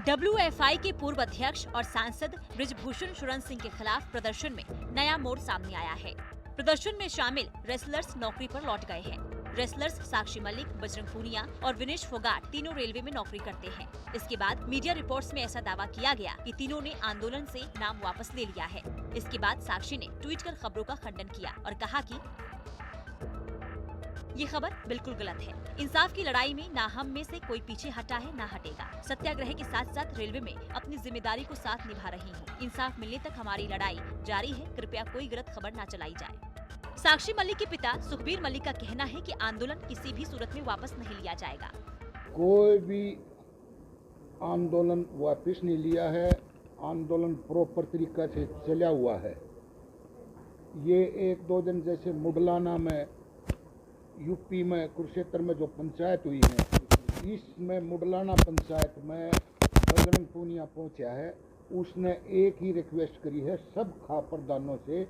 WFI के पूर्व अध्यक्ष और सांसद बृजभूषण शरण सिंह के खिलाफ प्रदर्शन में नया मोड़ सामने आया है। प्रदर्शन में शामिल रेसलर्स नौकरी पर लौट गए हैं। रेसलर्स साक्षी मलिक, बजरंग पूनिया और विनेश फोगाट तीनों रेलवे में नौकरी करते हैं। इसके बाद मीडिया रिपोर्ट्स में ऐसा दावा किया गया कि तीनों ने आंदोलन से नाम वापस ले लिया है। इसके बाद साक्षी ने ट्वीट कर खबरों का खंडन किया और कहा कि ये खबर बिल्कुल गलत है। इंसाफ की लड़ाई में ना हम में से कोई पीछे हटा है ना हटेगा। सत्याग्रह के साथ साथ रेलवे में अपनी जिम्मेदारी को साथ निभा रही हूँ। इंसाफ मिलने तक हमारी लड़ाई जारी है। कृपया कोई गलत खबर न चलाई जाए। साक्षी मलिक के पिता सुखबीर मलिक का कहना है कि आंदोलन किसी भी सूरत में वापस नहीं लिया जाएगा। कोई भी आंदोलन वापस नहीं लिया है। आंदोलन प्रॉपर तरीका से चला हुआ है। ये एक दो दिन जैसे मुडलाना में यूपी में कुरुक्षेत्र में जो पंचायत हुई है, इसमें मुडलाना पंचायत में बजरंग पूनिया पहुंचा है। उसने एक ही रिक्वेस्ट करी है सब खापरदानों से,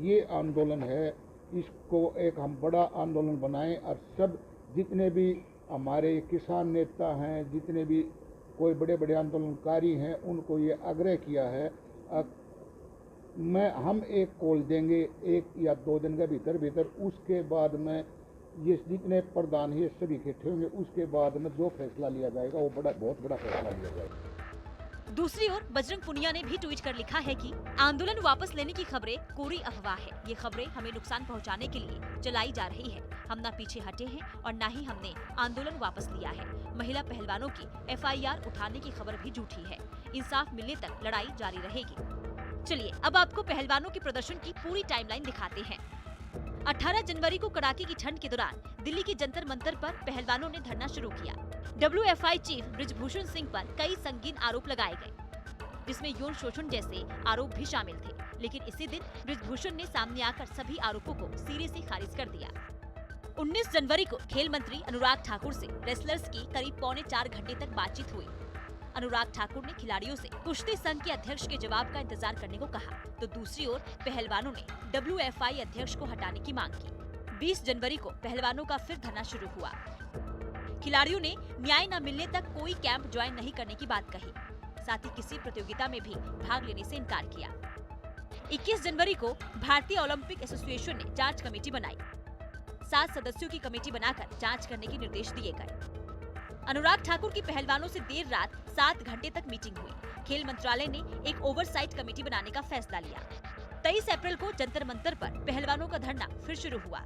ये आंदोलन है, इसको एक हम बड़ा आंदोलन बनाएं और सब जितने भी हमारे किसान नेता हैं, जितने भी कोई बड़े बड़े आंदोलनकारी हैं, उनको ये आग्रह किया है हम एक कॉल देंगे 1 या 2 दिन के भीतर। उसके बाद में ये जितने प्रधान है सभी इकट्ठे होंगे। उसके बाद में जो फैसला लिया जाएगा वो बहुत बड़ा फैसला लिया जाएगा। दूसरी ओर बजरंग पूनिया ने भी ट्वीट कर लिखा है कि आंदोलन वापस लेने की खबरें कोरी अफवाह है। ये खबरें हमें नुकसान पहुंचाने के लिए चलाई जा रही है। हम न पीछे हटे हैं और न ही हमने आंदोलन वापस लिया है। महिला पहलवानों की FIR उठाने की खबर भी झूठी है। इंसाफ मिलने तक लड़ाई जारी रहेगी। चलिए अब आपको पहलवानों के प्रदर्शन की पूरी टाइमलाइन दिखाते हैं। 18 जनवरी को कड़ाके की ठंड के दौरान दिल्ली के जंतर मंतर पर पहलवानों ने धरना शुरू किया। WFI चीफ बृजभूषण सिंह पर कई संगीन आरोप लगाए गए, जिसमें यौन शोषण जैसे आरोप भी शामिल थे। लेकिन इसी दिन बृजभूषण ने सामने आकर सभी आरोपों को सिरे से खारिज कर दिया। 19 जनवरी को खेल मंत्री अनुराग ठाकुर से रेसलर्स की करीब 3.25 घंटे तक बातचीत हुई। अनुराग ठाकुर ने खिलाड़ियों से कुश्ती संघ के अध्यक्ष के जवाब का इंतजार करने को कहा, तो दूसरी ओर पहलवानों ने WFI अध्यक्ष को हटाने की मांग की। 20 जनवरी को पहलवानों का फिर धरना शुरू हुआ। खिलाड़ियों ने न्याय न मिलने तक कोई कैंप ज्वाइन नहीं करने की बात कही। साथ ही किसी प्रतियोगिता में भी भाग लेने से इनकार किया। 21 जनवरी को भारतीय ओलंपिक एसोसिएशन ने जांच कमेटी बनाई। 7 सदस्यों की कमेटी बनाकर जांच करने के निर्देश दिए गए। अनुराग ठाकुर की पहलवानों से देर रात 7 घंटे तक मीटिंग हुई। खेल मंत्रालय ने एक ओवरसाइट कमेटी बनाने का फैसला लिया। 23 अप्रैल को जंतर मंतर पर पहलवानों का धरना फिर शुरू हुआ।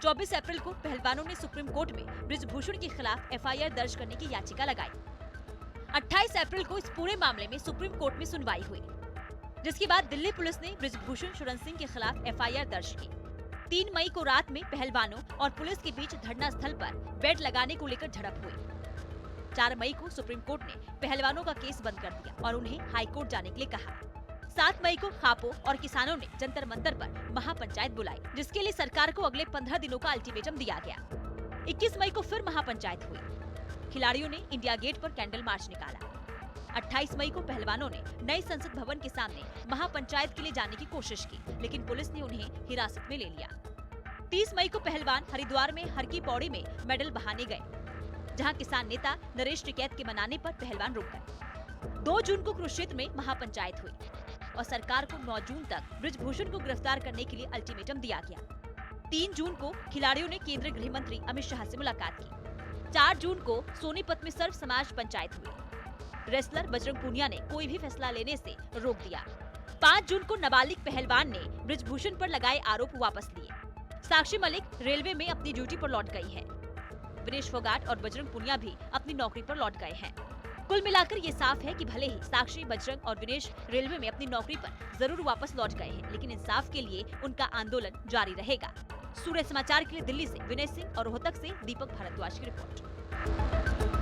24 अप्रैल को पहलवानों ने सुप्रीम कोर्ट में बृजभूषण के खिलाफ FIR दर्ज करने की याचिका लगाई। 28 अप्रैल को इस पूरे मामले में सुप्रीम कोर्ट में सुनवाई हुई, जिसके बाद दिल्ली पुलिस ने बृजभूषण शरण सिंह के खिलाफ FIR दर्ज की। 3 मई को रात में पहलवानों और पुलिस के बीच धरना स्थल पर बेड लगाने को लेकर झड़प हुई। 4 मई को सुप्रीम कोर्ट ने पहलवानों का केस बंद कर दिया और उन्हें हाई कोर्ट जाने के लिए कहा। 7 मई को खापो और किसानों ने जंतर मंतर पर महापंचायत बुलाई, जिसके लिए सरकार को अगले 15 दिनों का अल्टीमेटम दिया गया। 21 मई को फिर महापंचायत हुई। खिलाड़ियों ने इंडिया गेट पर कैंडल मार्च निकाला। 28 मई को पहलवानों ने नए संसद भवन के सामने महापंचायत के लिए जाने की कोशिश की, लेकिन पुलिस ने उन्हें हिरासत में ले लिया। 30 मई को पहलवान हरिद्वार में हर की पौड़ी में मेडल बहाने गए, जहां किसान नेता नरेश टिकैत के मनाने पर पहलवान रुक गए। 2 जून को कुरुक्षेत्र में महापंचायत हुई और सरकार को 9 जून तक बृजभूषण को गिरफ्तार करने के लिए अल्टीमेटम दिया गया। 3 जून को खिलाड़ियों ने केंद्रीय गृह मंत्री अमित शाह से मुलाकात की। 4 जून को सोनीपत में सर्व समाज पंचायत हुई। रेसलर बजरंग पूनिया ने कोई भी फैसला लेने से रोक दिया। 5 जून को नाबालिग पहलवान ने बृजभूषण पर लगाए आरोप वापस लिए। साक्षी मलिक रेलवे में अपनी ड्यूटी पर लौट गई है। विनेश फोगाट और बजरंग पूनिया भी अपनी नौकरी पर लौट गए हैं। कुल मिलाकर ये साफ है कि भले ही साक्षी, बजरंग और विनेश रेलवे में अपनी नौकरी पर जरूर वापस लौट गए हैं, लेकिन इंसाफ के लिए उनका आंदोलन जारी रहेगा। सूर्य समाचार के लिए दिल्ली से विनय सिंह और रोहतक से दीपक भारद्वाज की रिपोर्ट।